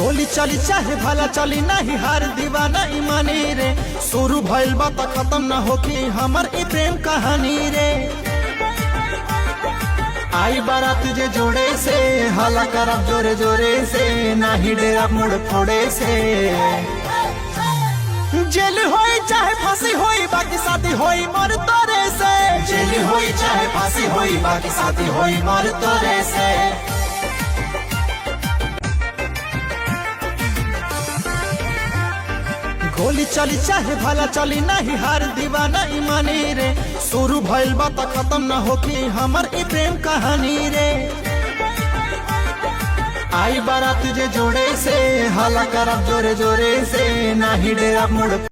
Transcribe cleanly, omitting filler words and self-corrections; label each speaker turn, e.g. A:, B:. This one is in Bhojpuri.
A: गोली चली चाहे भला चली नहीं हार दीवाना ईमानी रे। शुरू भइल बा त खत्म न होखी हमर ई प्रेम कहानी रे। आई बारात जे जोड़े से हला करब जोरे जोरे से, नाही डेरा मुड़ फोड़े से। जेल होई चाहे फांसी होई बाकी शादी होई मर तोरे से। जेल होई चाहे फांसी होई बाकी शादी होई मर तोरे से। गोली चली चाहे भला चली नहीं हार दीवाना ईमानी रे। शुरू भइल बा त खत्म न होखी हमर ई प्रेम कहानी रे। आई बारात जे जोड़े से हला करब जोरे जोरे से, नाही डेरा मुड़